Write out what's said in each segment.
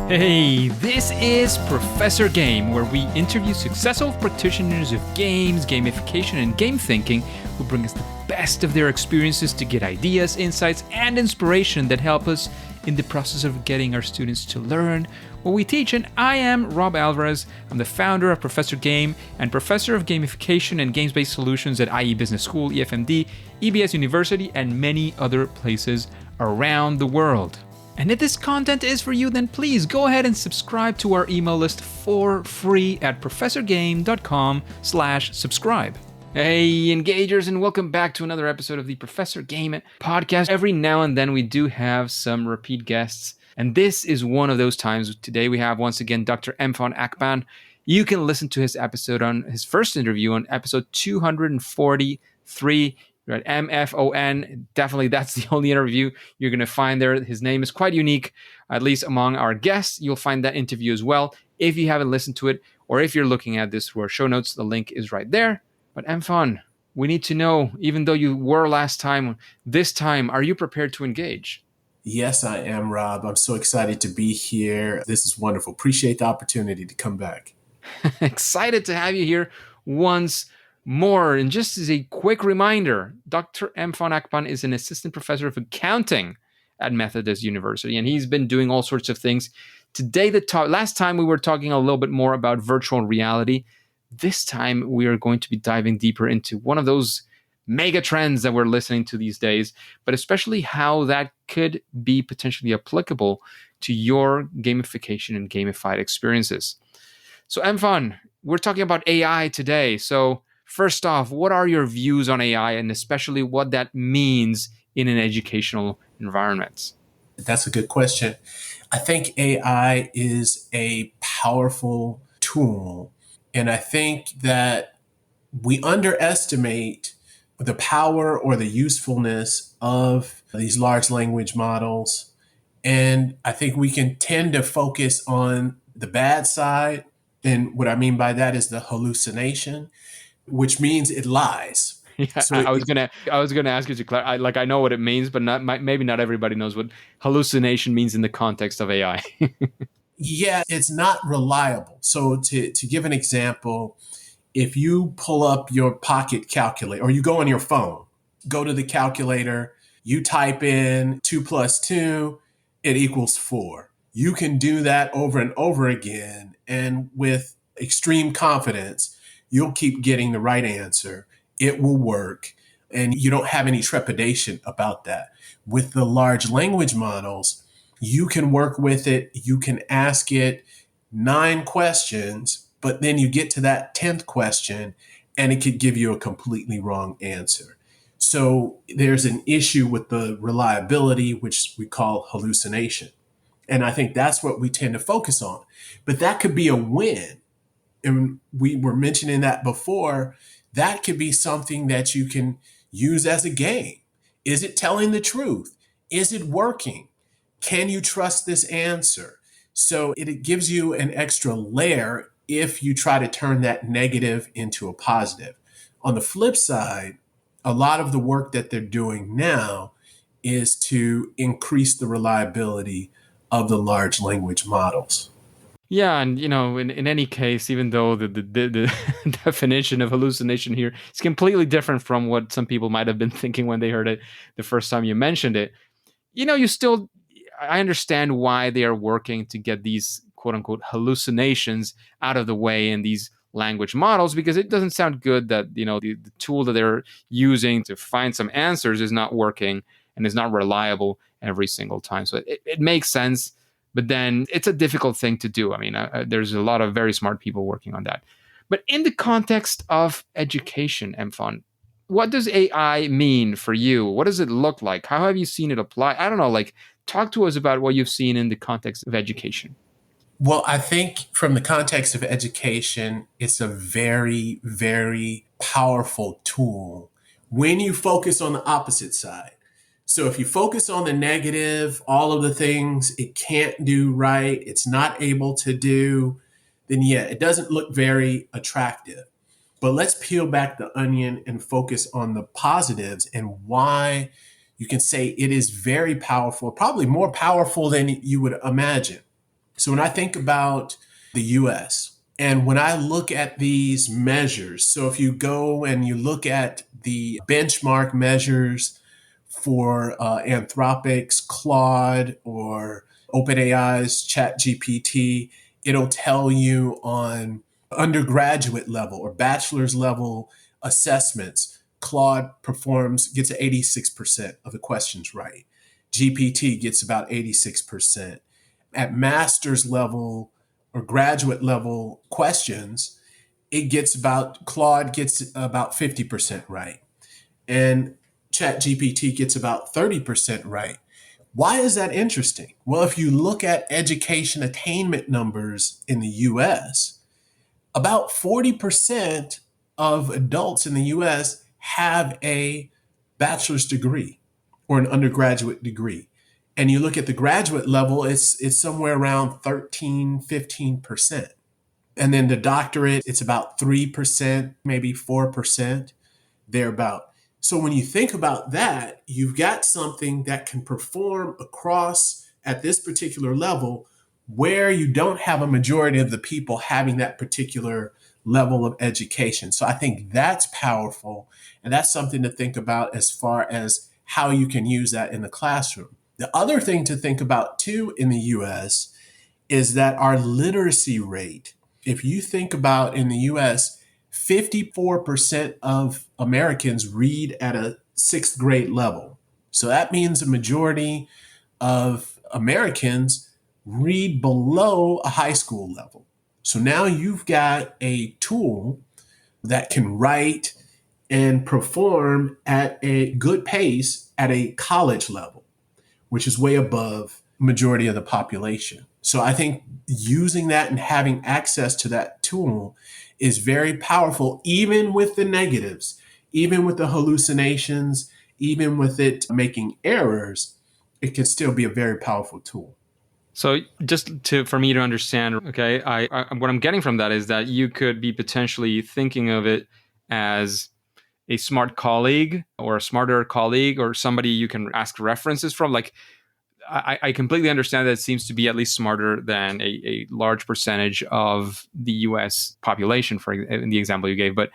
Hey, this is Professor Game, where we interview successful practitioners of games, gamification, and game thinking who bring us the best of their experiences to get ideas, insights, and inspiration that help us in the process of getting our students to learn what we teach. And I am Rob Alvarez. I'm the founder of Professor Game and professor of gamification and games-based solutions at IE Business School, EFMD, EBS University, and many other places around the world. And if this content is for you, then please go ahead and subscribe to our email list for free at professorgame.com/subscribe. Hey, engagers, and welcome back to another episode of the Professor Game podcast. Every now and then we do have some repeat guests, and this is one of those times. Today we have once again Dr. Mfon Akpan. You can listen to his episode on his first interview on episode 243. Right, MFON, definitely that's the only interview you're going to find there. His name is quite unique, at least among our guests. You'll find that interview as well if you haven't listened to it, or if you're looking at this through our show notes, the link is right there. But Mfon, we need to know, even though you were last time, this time, are you prepared to engage? Yes, I am, Rob. I'm so excited to be here. This is wonderful. Appreciate the opportunity to come back. Excited to have you here once more. And just as a quick reminder, Dr. Mfon Akpan is an assistant professor of accounting at Methodist University, and he's been doing all sorts of things. Today, last time we were talking a little bit more about virtual reality. This time, we are going to be diving deeper into one of those mega trends that we're listening to these days, but especially how that could be potentially applicable to your gamification and gamified experiences. So, Mfon, we're talking about AI today. So, first off, what are your views on AI and especially what that means in an educational environment? That's a good question. I think AI is a powerful tool, and I think that we underestimate the power or the usefulness of these large language models. And I think we can tend to focus on the bad side. And what I mean by that is the hallucination, which means it lies. Yeah, So I was gonna ask you to clarify. I know what it means, but maybe not everybody knows what hallucination means in the context of AI. yeah, it's not reliable. So to give an example, if you pull up your pocket calculator or you go on your phone, go to the calculator, you type in 2 plus 2, it equals 4. You can do that over and over again. And with extreme confidence, you'll keep getting the right answer. It will work. And you don't have any trepidation about that. With the large language models, you can work with it. You can ask it 9 questions, but then you get to that 10th question and it could give you a completely wrong answer. So there's an issue with the reliability, which we call hallucination. And I think that's what we tend to focus on. But that could be a win. And we were mentioning that before. That could be something that you can use as a game. Is it telling the truth? Is it working? Can you trust this answer? So it gives you an extra layer if you try to turn that negative into a positive. On the flip side, a lot of the work that they're doing now is to increase the reliability of the large language models. Yeah, and in any case, even though the definition of hallucination here is completely different from what some people might have been thinking when they heard it the first time you mentioned it, I understand why they are working to get these quote unquote hallucinations out of the way in these language models, because it doesn't sound good that the tool that they're using to find some answers is not working and is not reliable every single time. So it makes sense. But then it's a difficult thing to do. I mean, there's a lot of very smart people working on that. But in the context of education, Mfon, what does AI mean for you? What does it look like? How have you seen it apply? I don't know, talk to us about what you've seen in the context of education. Well, I think from the context of education, it's a very, very powerful tool when you focus on the opposite side. So if you focus on the negative, all of the things it can't do right, it's not able to do, then yeah, it doesn't look very attractive. But let's peel back the onion and focus on the positives and why you can say it is very powerful, probably more powerful than you would imagine. So when I think about the US and when I look at these measures, so if you go and you look at the benchmark measures for Anthropic's Claude or OpenAI's ChatGPT, it'll tell you on undergraduate level or bachelor's level assessments, Claude gets 86% of the questions right. GPT gets about 86%. At master's level or graduate level questions, Claude gets about 50% right. And ChatGPT gets about 30% right. Why is that interesting? Well, if you look at education attainment numbers in the US, about 40% of adults in the US have a bachelor's degree or an undergraduate degree. And you look at the graduate level, it's somewhere around 13, 15%. And then the doctorate, it's about 3%, maybe 4%, thereabout. So when you think about that, you've got something that can perform across at this particular level where you don't have a majority of the people having that particular level of education. So I think that's powerful. And that's something to think about as far as how you can use that in the classroom. The other thing to think about too in the US is that our literacy rate, if you think about in the US, 54% of Americans read at a sixth grade level. So that means a majority of Americans read below a high school level. So now you've got a tool that can write and perform at a good pace at a college level, which is way above majority of the population. So I think using that and having access to that tool is very powerful, even with the negatives, even with the hallucinations, even with it making errors, it can still be a very powerful tool. So just for me to understand, okay, what I'm getting from that is that you could be potentially thinking of it as a smart colleague or a smarter colleague or somebody you can ask references from. Like I completely understand that it seems to be at least smarter than a large percentage of the U.S. population, in the example you gave. But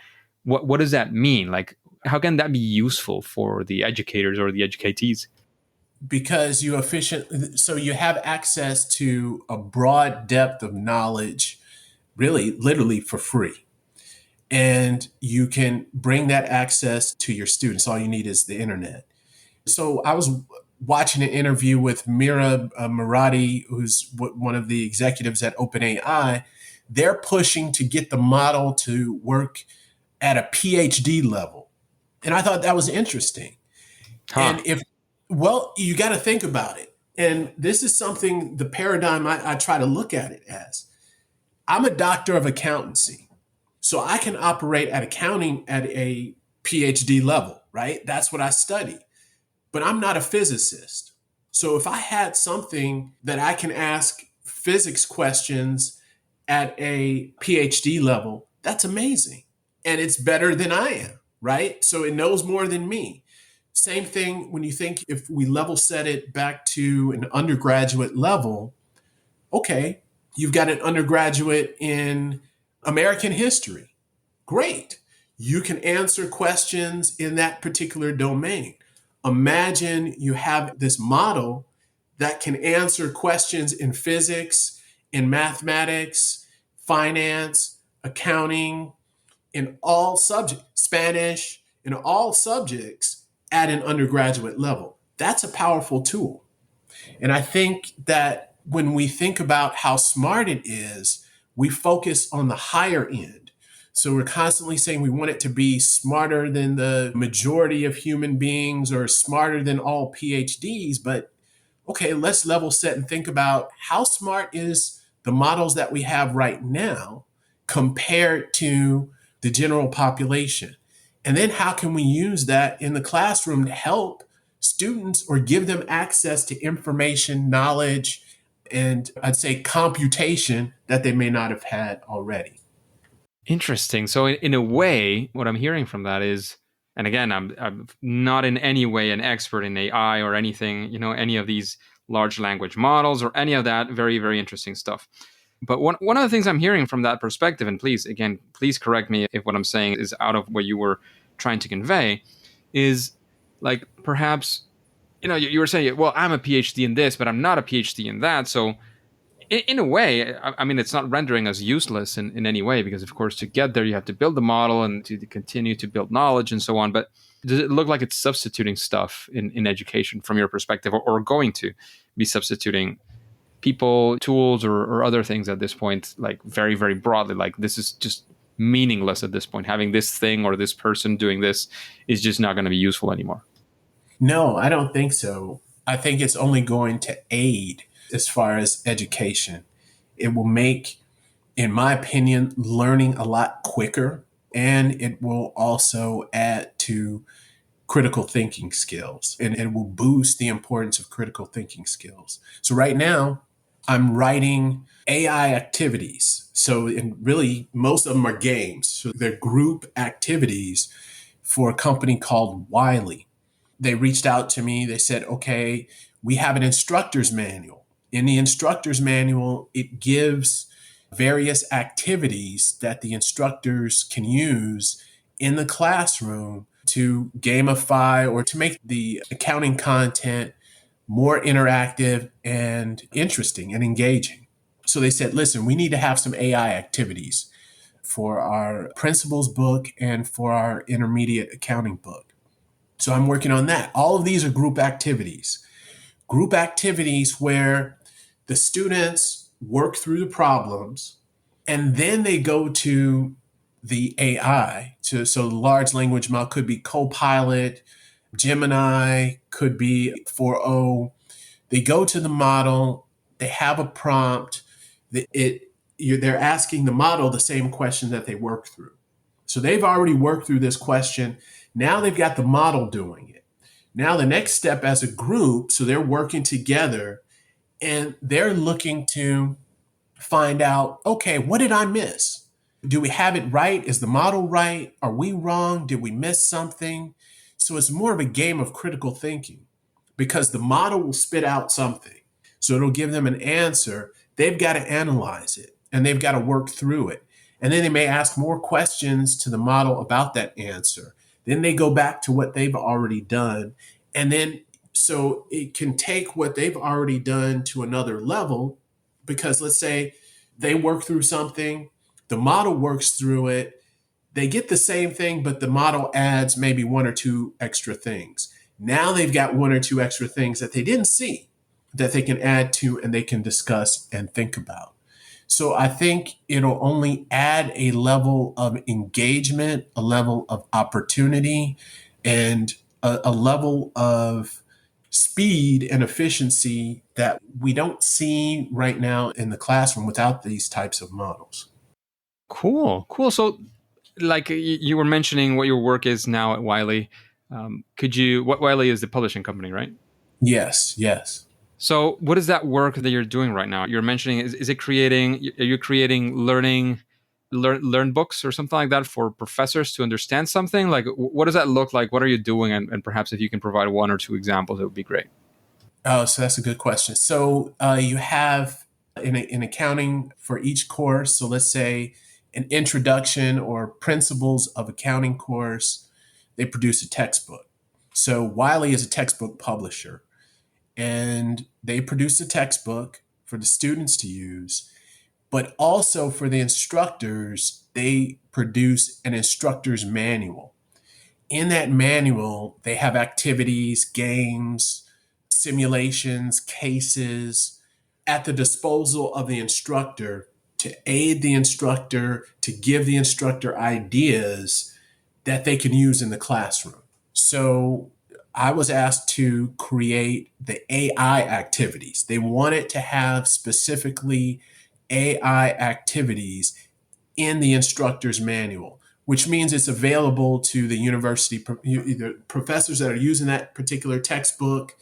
what does that mean? Like, how can that be useful for the educators or the educatees? Because so you have access to a broad depth of knowledge, really, literally for free. And you can bring that access to your students. All you need is the internet. So I was watching an interview with Mira Murati, who's one of the executives at OpenAI. They're pushing to get the model to work at a PhD level. And I thought that was interesting. Huh. And well, you got to think about it. And this is something, the paradigm I try to look at it as. I'm a doctor of accountancy. So I can operate at accounting at a PhD level, right? That's what I study. But I'm not a physicist. So if I had something that I can ask physics questions at a PhD level, that's amazing. And it's better than I am, right? So it knows more than me. Same thing when you think if we level set it back to an undergraduate level, okay, you've got an undergraduate in American history. Great. You can answer questions in that particular domain. Imagine you have this model that can answer questions in physics, in mathematics, finance, accounting, in all subjects, Spanish, in all subjects at an undergraduate level. That's a powerful tool. And I think that when we think about how smart it is, we focus on the higher end. So we're constantly saying we want it to be smarter than the majority of human beings or smarter than all PhDs. But okay, let's level set and think about how smart is the models that we have right now compared to the general population. And then how can we use that in the classroom to help students or give them access to information, knowledge, and I'd say computation that they may not have had already. Interesting. So in a way, what I'm hearing from that is, and again, I'm not in any way an expert in AI or anything, any of these large language models or any of that. Very, very interesting stuff. But one of the things I'm hearing from that perspective, and please, again, please correct me if what I'm saying is out of what you were trying to convey, is like perhaps, you were saying, well, I'm a PhD in this, but I'm not a PhD in that. So in a way, I mean, it's not rendering us useless in any way, because of course, to get there, you have to build the model and to continue to build knowledge and so on. But does it look like it's substituting stuff in education from your perspective, or going to be substituting people, tools, or other things at this point, like very, very broadly? Like this is just meaningless at this point. Having this thing or this person doing this is just not going to be useful anymore. No, I don't think so. I think it's only going to aid as far as education. It will make, in my opinion, learning a lot quicker, and it will also add to critical thinking skills, and it will boost the importance of critical thinking skills. So right now, I'm writing AI activities. So, and really, most of them are games. So they're group activities for a company called Wiley. They reached out to me. They said, okay, we have an instructor's manual. In the instructor's manual, it gives various activities that the instructors can use in the classroom to gamify or to make the accounting content more interactive and interesting and engaging. So they said, listen, we need to have some AI activities for our principles book and for our intermediate accounting book. So I'm working on that. All of these are group activities where the students work through the problems and then they go to the AI. So the large language model could be Copilot, Gemini, could be 4.0. They go to the model, they have a prompt, they're asking the model the same question that they worked through. So they've already worked through this question. Now they've got the model doing it. Now the next step as a group, so they're working together and they're looking to find out, okay, what did I miss? Do we have it right? Is the model right? Are we wrong? Did we miss something? So it's more of a game of critical thinking because the model will spit out something. So it'll give them an answer. They've got to analyze it and they've got to work through it. And then they may ask more questions to the model about that answer. Then they go back to what they've already done. And then so it can take what they've already done to another level, because let's say they work through something, the model works through it, they get the same thing, but the model adds maybe one or two extra things. Now they've got one or two extra things that they didn't see that they can add to and they can discuss and think about. So I think it'll only add a level of engagement, a level of opportunity, and a level of speed and efficiency that we don't see right now in the classroom without these types of models. Cool. So, like you were mentioning, what your work is now at Wiley. What Wiley is the publishing company, right? Yes. So, what is that work that you're doing right now? You're mentioning, is it creating? Are you creating learn books or something like that for professors to understand something? Like, what does that look like? What are you doing? And perhaps if you can provide one or two examples, it would be great. Oh, so that's a good question. So you have in accounting for each course. So let's say an introduction or principles of accounting course, they produce a textbook. So Wiley is a textbook publisher, and they produce a textbook for the students to use, but also for the instructors, they produce an instructor's manual. In that manual, they have activities, games, simulations, cases at the disposal of the instructor to aid the instructor, to give the instructor ideas that they can use in the classroom. So I was asked to create the AI activities. They wanted to have specifically AI activities in the instructor's manual, which means it's available to the university, either professors that are using that particular textbook.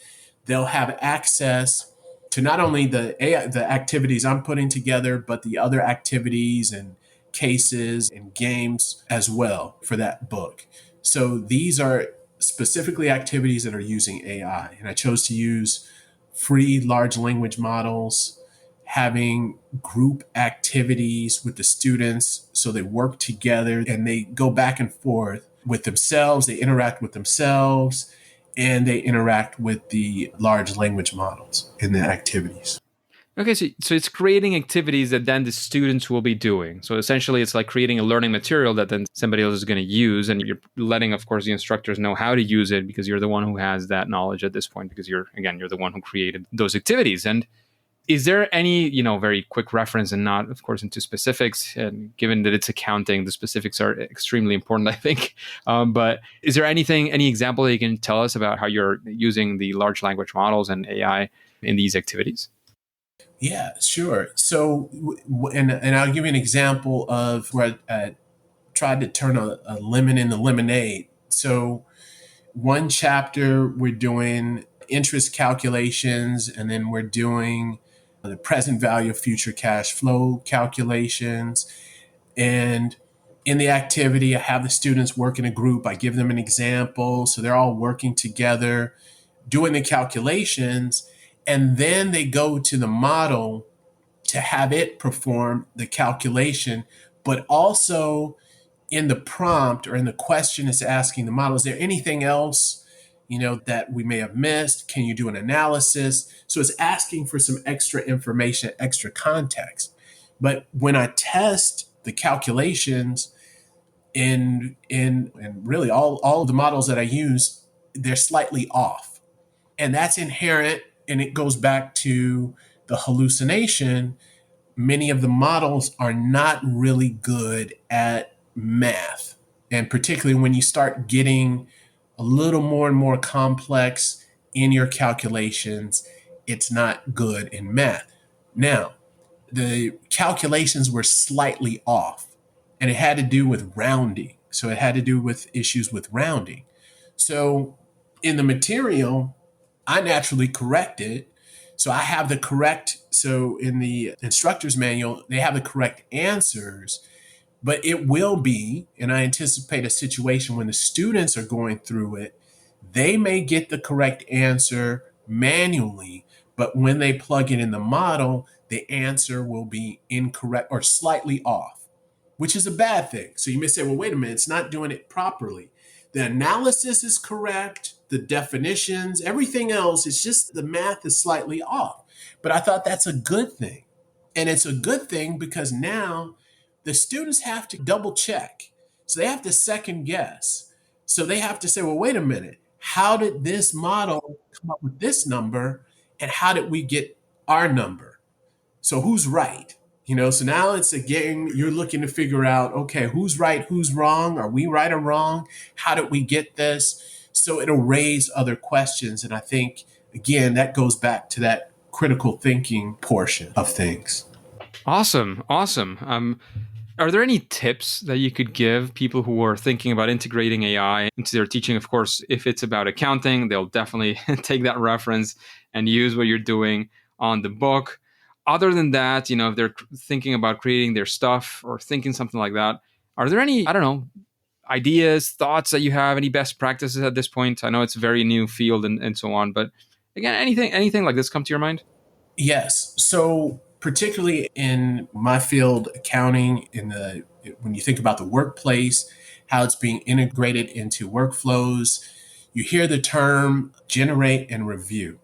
They'll have access to not only the activities I'm putting together, but the other activities and cases and games as well for that book. So these are specifically activities that are using AI. And I chose to use free large language models, having group activities with the students so they work together and they go back and forth with themselves, they interact with themselves, and they interact with the large language models in the activities. Okay, so it's creating activities that then the students will be doing. So essentially, it's like creating a learning material that then somebody else is going to use, and you're letting, of course, the instructors know how to use it because you're the one who has that knowledge at this point. Because you're the one who created those activities. And is there any, very quick reference, and not, of course, into specifics? And given that it's accounting, the specifics are extremely important, I think. But is there any example that you can tell us about how you're using the large language models and AI in these activities? Yeah, sure. So, and I'll give you an example of where I tried to turn a lemon into lemonade. So, one chapter we're doing interest calculations, and then we're doing the present value of future cash flow calculations. And in the activity, I have the students work in a group. I give them an example. So they're all working together, doing the calculations. And then they go to the model to have it perform the calculation, but also in the prompt or in the question is asking the model, is there anything else, that we may have missed? Can you do an analysis? So it's asking for some extra information, extra context. But when I test the calculations in really all of the models that I use, they're slightly off. And that's inherent, and it goes back to the hallucination. Many of the models are not really good at math. And particularly when you start getting a little more and more complex in your calculations, it's not good in math. Now, the calculations were slightly off, and it had to do with rounding. So it had to do with issues with rounding. So in the material, I naturally corrected. So I have the correct, so in the instructor's manual, they have the correct answers, but it will be, and I anticipate a situation when the students are going through it, they may get the correct answer manually, but when they plug it in the model, the answer will be incorrect or slightly off, which is a bad thing. So you may say, well, wait a minute, it's not doing it properly. The analysis is correct, the definitions, everything else, it's just the math is slightly off. But I thought that's a good thing. And it's a good thing because now the students have to double check. So they have to second guess. So they have to say, well, wait a minute, how did this model come up with this number? And how did we get our number? So who's right? So now it's a game. You're looking to figure out, okay, who's right, who's wrong? Are we right or wrong? How did we get this? So it'll raise other questions. And I think, again, that goes back to that critical thinking portion of things. Awesome. Are there any tips that you could give people who are thinking about integrating AI into their teaching? Of course, if it's about accounting, they'll definitely take that reference and use what you're doing on the book. Other than that, if they're thinking about creating their stuff or thinking something like that, are there any, I don't know, ideas, thoughts that you have, any best practices at this point? I know it's a very new field and so on, but again, anything like this come to your mind? Yes. So particularly in my field, accounting, when you think about the workplace, how it's being integrated into workflows, you hear the term generate and review.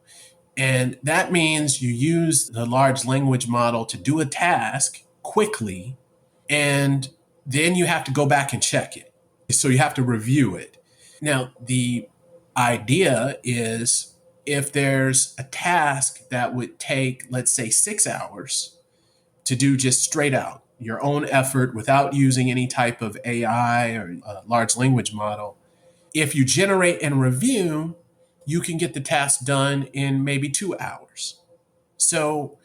And that means you use the large language model to do a task quickly, and then you have to go back and check it. So you have to review it. Now, the idea is if there's a task that would take, let's say, 6 hours to do just straight out your own effort without using any type of AI or a large language model, if you generate and review, you can get the task done in maybe 2 hours. So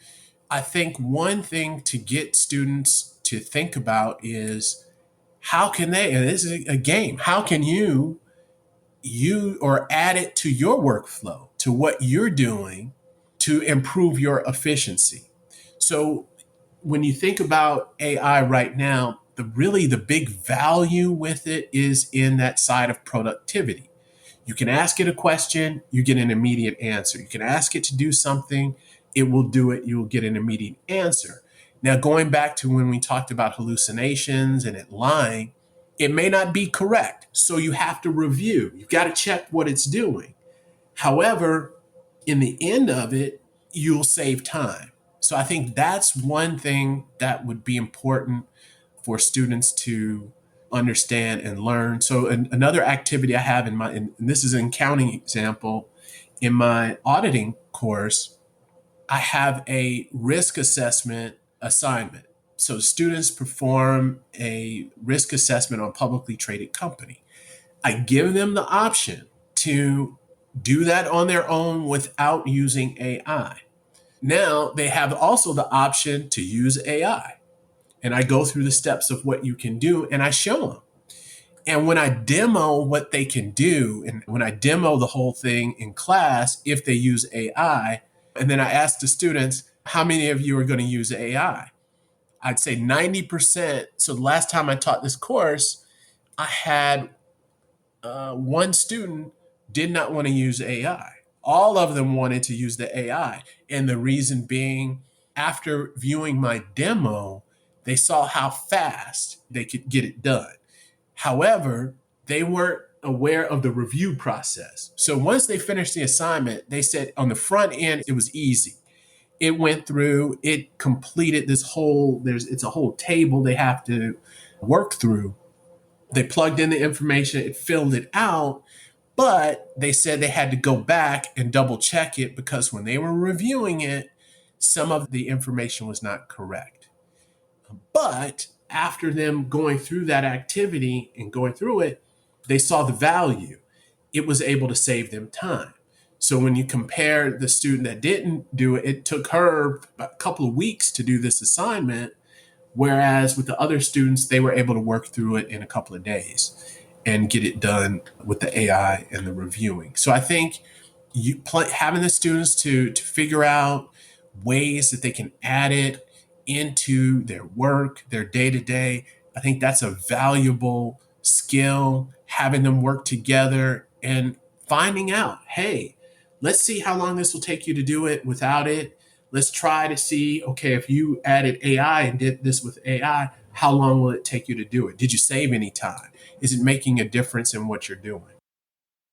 I think one thing to get students to think about is how can they, and this is a game, how can you or add it to your workflow, to what you're doing to improve your efficiency. So when you think about AI right now, the big value with it is in that side of productivity. You can ask it a question, you get an immediate answer. You can ask it to do something, it will do it, you will get an immediate answer. Now, going back to when we talked about hallucinations and it lying, it may not be correct. So you have to review. You've got to check what it's doing. However, in the end of it, you'll save time. So I think that's one thing that would be important for students to understand and learn. So another activity I have and this is an accounting example, in my auditing course, I have a risk assessment assignment. So students perform a risk assessment on a publicly traded company. I give them the option to do that on their own without using AI. Now they have also the option to use AI. And I go through the steps of what you can do and I show them. And when I demo what they can do, and when I demo the whole thing in class, if they use AI, and then I ask the students, how many of you are going to use AI? I'd say 90%. So the last time I taught this course, I had one student did not want to use AI. All of them wanted to use the AI. And the reason being, after viewing my demo, they saw how fast they could get it done. However, they weren't aware of the review process. So once they finished the assignment, they said on the front end, it was easy. It went through, it completed this whole, it's a whole table they have to work through. They plugged in the information, it filled it out, but they said they had to go back and double check it because when they were reviewing it, some of the information was not correct. But after them going through that activity and going through it, they saw the value. It was able to save them time. So when you compare the student that didn't do it, it took her a couple of weeks to do this assignment, whereas with the other students, they were able to work through it in a couple of days and get it done with the AI and the reviewing. So I think having the students to figure out ways that they can add it into their work, their day-to-day, I think that's a valuable skill, having them work together and finding out, hey, let's see how long this will take you to do it without it. Let's try to see, okay, if you added AI and did this with AI, how long will it take you to do it? Did you save any time? Is it making a difference in what you're doing?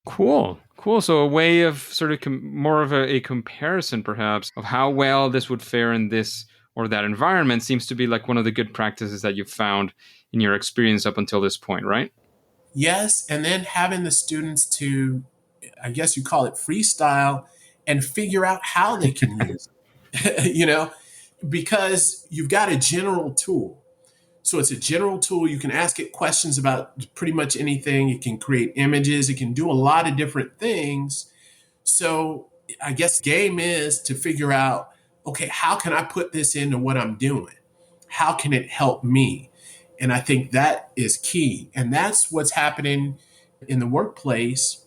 Cool. Cool. So a way of sort of more of a comparison, perhaps, of how well this would fare in this or that environment seems to be like one of the good practices that you've found in your experience up until this point, right? Yes. And then having the students to, I guess you call it freestyle, and figure out how they can use it, because you've got a general tool. So it's a general tool. You can ask it questions about pretty much anything. It can create images. It can do a lot of different things. So I guess game is to figure out, okay, how can I put this into what I'm doing? How can it help me? And I think that is key. And that's what's happening in the workplace,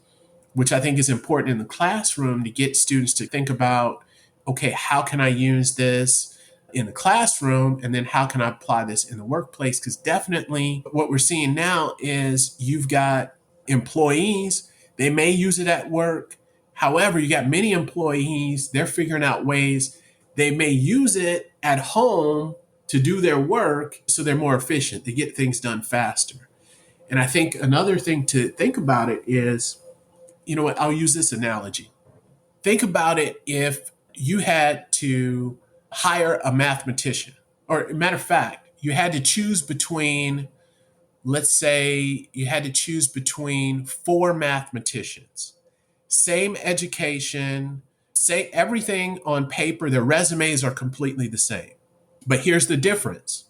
which I think is important in the classroom to get students to think about, okay, how can I use this in the classroom? And then how can I apply this in the workplace? Because definitely what we're seeing now is you've got employees, they may use it at work. However, you got many employees, they're figuring out ways they may use it at home to do their work so they're more efficient. They get things done faster. And I think another thing to think about it is, you know what, I'll use this analogy. Think about it if you had to hire a mathematician, or matter of fact, you had to choose between, let's say you had to choose between four mathematicians, same education, say everything on paper, their resumes are completely the same. But here's the difference.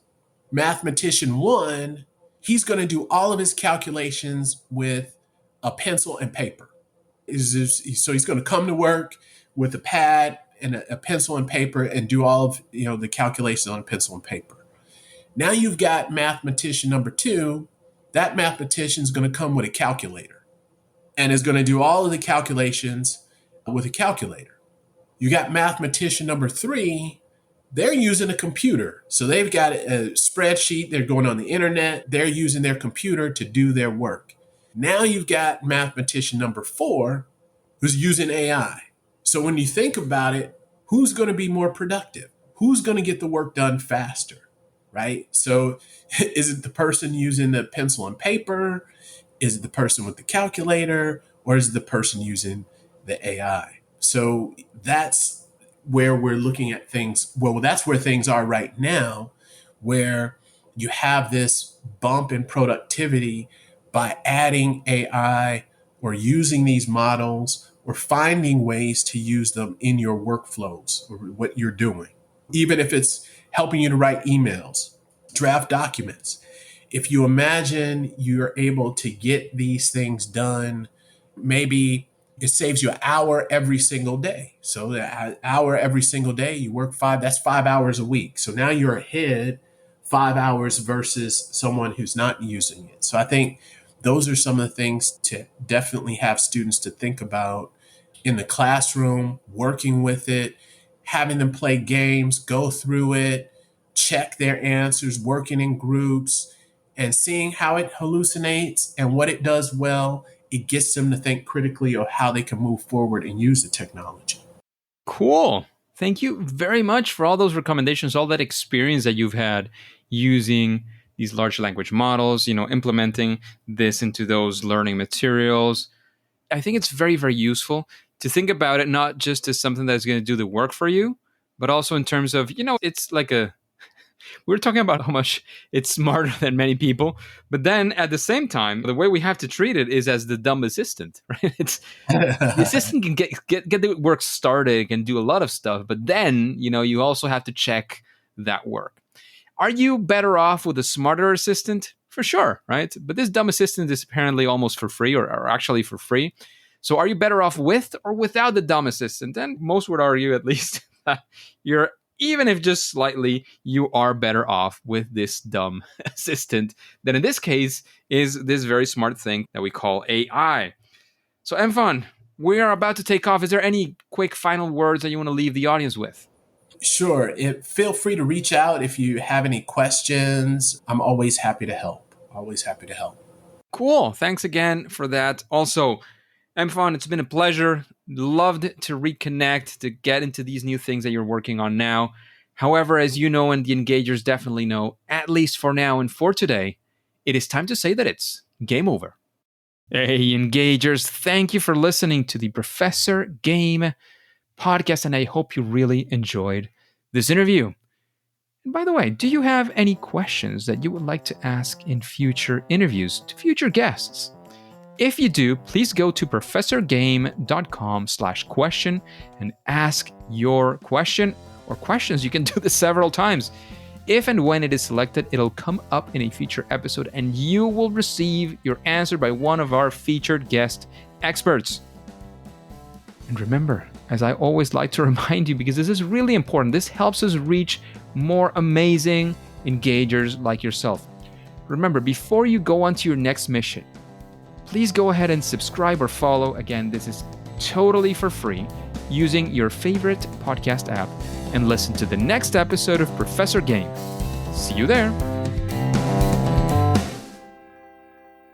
Mathematician one, he's going to do all of his calculations with a pencil and paper. So he's going to come to work with a pad and a pencil and paper and do all of the calculations on pencil and paper. Now you've got mathematician number two. That mathematician is going to come with a calculator and is going to do all of the calculations with a calculator. You got mathematician number three. They're using a computer. So they've got a spreadsheet. They're going on the internet. They're using their computer to do their work. Now you've got mathematician number 4 who's using AI. So when you think about it, who's going to be more productive? Who's going to get the work done faster, right? So is it the person using the pencil and paper? Is it the person with the calculator? Or is it the person using the AI? So that's where we're looking at things. Well, that's where things are right now, where you have this bump in productivity by adding AI or using these models or finding ways to use them in your workflows or what you're doing. Even if it's helping you to write emails, draft documents. If you imagine you're able to get these things done, maybe it saves you an hour every single day. So an hour every single day, you work 5, that's 5 hours a week. So now you're ahead 5 hours versus someone who's not using it. So I think those are some of the things to definitely have students to think about in the classroom, working with it, having them play games, go through it, check their answers, working in groups, and seeing how it hallucinates and what it does well. It gets them to think critically of how they can move forward and use the technology. Cool. Thank you very much for all those recommendations, all that experience that you've had using these large language models, implementing this into those learning materials. I think it's very, very useful to think about it not just as something that's going to do the work for you, but also in terms of, it's like we're talking about how much it's smarter than many people, but then at the same time, the way we have to treat it is as the dumb assistant, right? The assistant can get the work started, can do a lot of stuff, but then, you also have to check that work. Are you better off with a smarter assistant? For sure, right? But this dumb assistant is apparently almost for free or actually for free. So are you better off with or without the dumb assistant? And most would argue at least that you're, even if just slightly, you are better off with this dumb assistant that in this case is this very smart thing that we call AI. So Mfon, we are about to take off. Is there any quick final words that you want to leave the audience with? Sure. Feel free to reach out if you have any questions. I'm always happy to help. Always happy to help. Cool. Thanks again for that. Also, Mfon, it's been a pleasure. Loved to reconnect, to get into these new things that you're working on now. However, as you know, and the engagers definitely know, at least for now and for today, it is time to say that it's game over. Hey, engagers, thank you for listening to the Professor Game podcast, and I hope you really enjoyed this interview. And by the way, do you have any questions that you would like to ask in future interviews to future guests? If you do, please go to professorgame.com/question and ask your question or questions. You can do this several times. If and when it is selected, it'll come up in a future episode and you will receive your answer by one of our featured guest experts. And remember, as I always like to remind you, because this is really important, this helps us reach more amazing engagers like yourself. Remember, before you go on to your next mission, please go ahead and subscribe or follow. Again, this is totally for free using your favorite podcast app and listen to the next episode of Professor Game. See you there.